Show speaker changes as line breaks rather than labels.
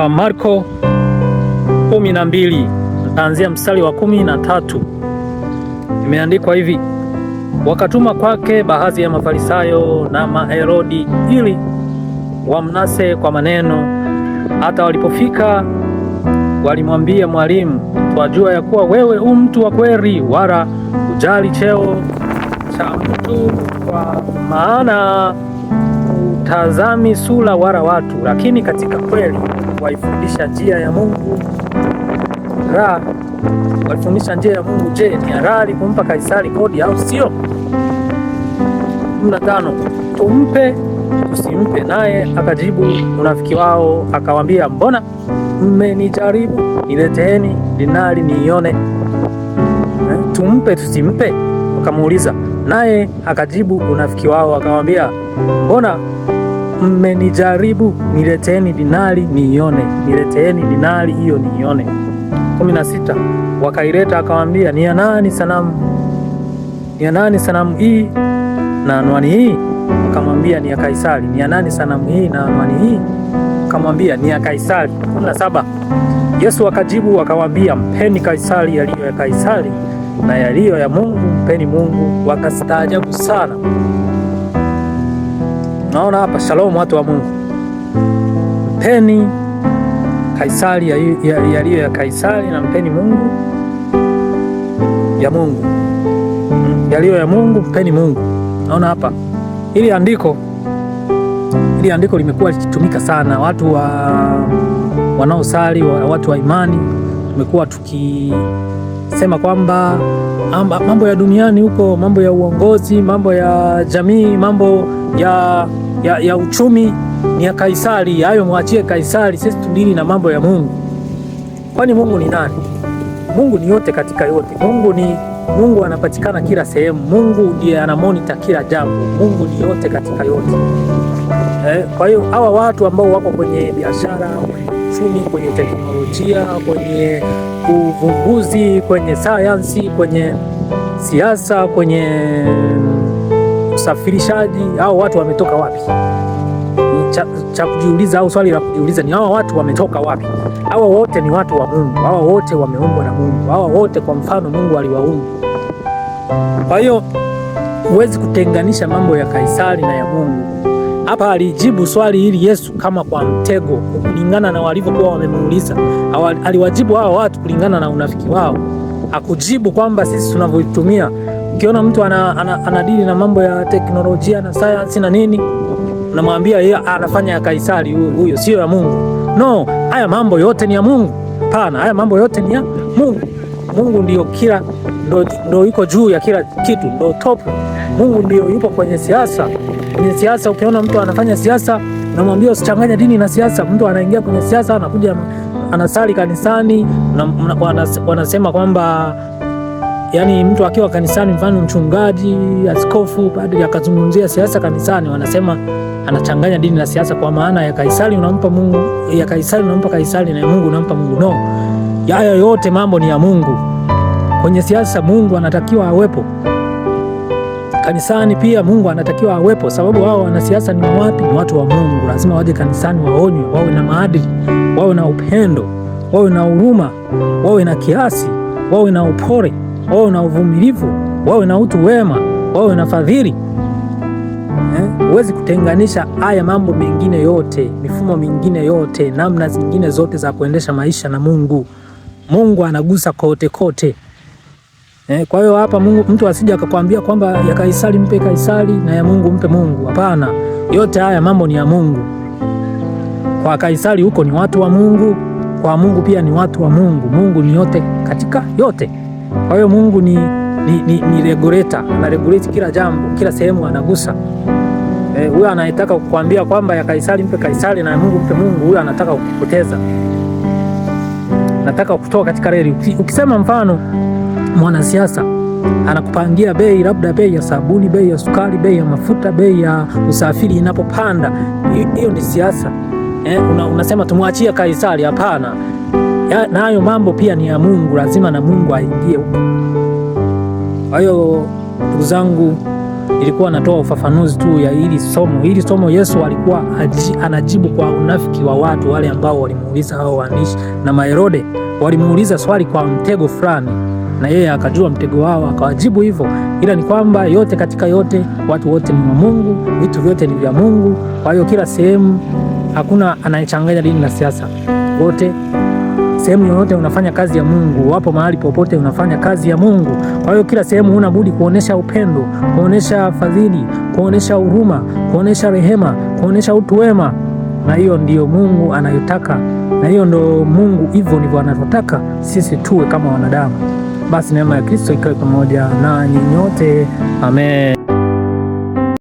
Marko 12 nitaanzia mstari wa 13. Imeandikwa hivi: wakatuma kwake baadhi ya Mafarisayo na Maherodi ili wamnase kwa maneno. Hata walipofika walimwambia, Mwalimu, twajua ya kuwa wewe mtu wa kweli, wala hujali cheo cha mtu, kwa maana hutazami sura wala watu, lakini katika kweli waifundisha njia ya Mungu. Walifundisha njia ya Mungu. Je, ni halali kumpa Kaisari kodi au sio? 15. Tumpe tusimpe? Naye akajibu unafiki wao, akawaambia, mbona mmenijaribu? Nileteeni dinari niione. Tumpe tusimpe? Wakamuuliza. Naye akajibu unafiki wao, akawaambia, mbona mmenijaribu? Nileteeni dinari niione. Nileteeni dinari hiyo niione. 16. Wakaileta, akawaambia, ni ya nani sanamu? Ni ya nani sanamu hii na anwani hii? Akamwambia, ni ya Kaisari. Ni ya nani sanamu hii na anwani hii? Akamwambia, ni ya Kaisari. 17. Yesu akajibu akawaambia, mpeni Kaisari yaliyo ya Kaisari, na yaliyo ya Mungu mpeni Mungu. Wakastaajabu sana. Naona hapa, shalom watu wa Mungu, mpeni Kaisari yaliyo ya Kaisari na mpeni Mungu ya Mungu. Yaliyo ya Mungu mpeni Mungu. Naona hapa ili andiko limekuwa likitumika sana. Watu wanaosali, watu wa imani, tumekuwa tukisema kwamba mambo ya duniani huko, mambo ya uongozi, mambo ya jamii, mambo ya uchumi ni ya Kaisari. Hayo mwachie Kaisari, sisi tudili na mambo ya Mungu. Kwani Mungu ni nani? Mungu ni yote katika yote. Mungu anapatikana kila sehemu. Mungu ndiye anamonita kila jambo. Mungu ni yote katika yote. Kwa hiyo hawa watu ambao wako kwenye biashara, kwenye uchumi, kwenye teknolojia, kwenye uvumbuzi, kwenye sayansi, kwenye siasa, kwenye usafirishaji, hao watu wametoka wapi? Cha kujiuliza au swali la kujiuliza ni hawa watu wametoka wapi? Hawa wote ni watu wa Mungu. Hawa wote wameumbwa na Mungu. Hawa wote kwa mfano Mungu aliwaumba. Kwa hiyo huwezi kutenganisha mambo ya Kaisari na ya Mungu. Hapa alijibu swali hili Yesu kama kwa mtego, kulingana na walivyokuwa wamemuuliza. Aliwajibu hawa watu kulingana na unafiki wao. Hakujibu kwamba sisi tunavyoitumia. Ukiona mtu anadili na mambo ya teknolojia na sayansi na nini, unamwambia yeye anafanya ya Kaisari, huyo sio ya Mungu. No, haya mambo yote ni ya Mungu. Hapana, haya mambo yote ni ya Mungu. Mungu ndio kila, ndio yuko juu ya kila kitu, ndio top. Mungu ndio yupo kwenye siasa. Kwenye siasa ukiona mtu anafanya siasa, unamwambia usichanganye dini na siasa. Mtu anaingia kwenye siasa, anakuja anasali kanisani, wanasema kwamba yani mtu akiwa kanisani, mfano mchungaji, askofu, padri akazungumzia siasa kanisani, wanasema anachanganya dini na siasa, kwa maana ya Kaisari unampa Mungu, ya Kaisari unampa Kaisari, na ya Mungu unampa Mungu. No, haya yote mambo ni ya Mungu. Kwenye siasa Mungu anatakiwa awepo. Kanisani pia Mungu anatakiwa awepo, sababu wao wanasiasa ni wapi? Ni watu wa Mungu. Lazima waje kanisani, waonywe, wawe na maadili, wawe na upendo, wawe na huruma, wawe na kiasi, wawe na upole, wawe na uvumilivu, wawe na utu wema, wawe na fadhili. Huwezi kutenganisha haya mambo mengine yote, mifumo mingine yote, namna zingine zote za kuendesha maisha na Mungu. Mungu anagusa kote kote. Kwa hiyo hapa mtu asije akakwambia kwamba ya Kaisari mpe Kaisari na ya Mungu mpe Mungu. Hapana, yote haya mambo ni ya Mungu. Kwa Kaisari huko ni watu wa Mungu, kwa Mungu pia ni watu wa Mungu. Mungu ni yote katika yote. Kwa hiyo Mungu ni regulator, ana regulate kila jambo, kila sehemu anagusa. Huyo anayetaka kukwambia kwamba ya Kaisari mpe Kaisari na ya Mungu mpe Mungu, huyo anataka kukupoteza. Anataka kutoka katika reli. Ukisema mfano mwanasiasa anakupangia bei, labda bei ya sabuni, bei ya sukari, bei ya mafuta, bei ya usafiri inapopanda, hiyo ni siasa. Unasema tumwachie Kaisari. Hapana, na hayo mambo pia ni ya Mungu, lazima na Mungu aingie huko. Kwa hiyo ndugu zangu, ilikuwa anatoa ufafanuzi tu ya hili somo. Hili somo Yesu alikuwa anajibu kwa unafiki wa watu wale ambao walimuuliza hao waandishi na Maherode. Walimuuliza swali kwa mtego fulani, na yeye akajua mtego wao akawajibu hivyo. Ila ni kwamba yote katika yote, watu wote ni wa Mungu, vitu vyote ni vya Mungu. Kwa hiyo kila sehemu, hakuna anayechanganya dini na siasa. Wote sehemu yoyote unafanya kazi ya Mungu, wapo mahali popote unafanya kazi ya Mungu. Kwa hiyo kila sehemu huna budi kuonesha upendo, kuonesha fadhili, kuonesha huruma, kuonesha rehema, kuonesha utu wema. Na hiyo ndiyo Mungu anayotaka, na hiyo ndo Mungu, hivyo ndivyo anataka sisi tuwe kama wanadamu. Basi neema ya Kristo ikae pamoja na nyinyi nyote. Amen.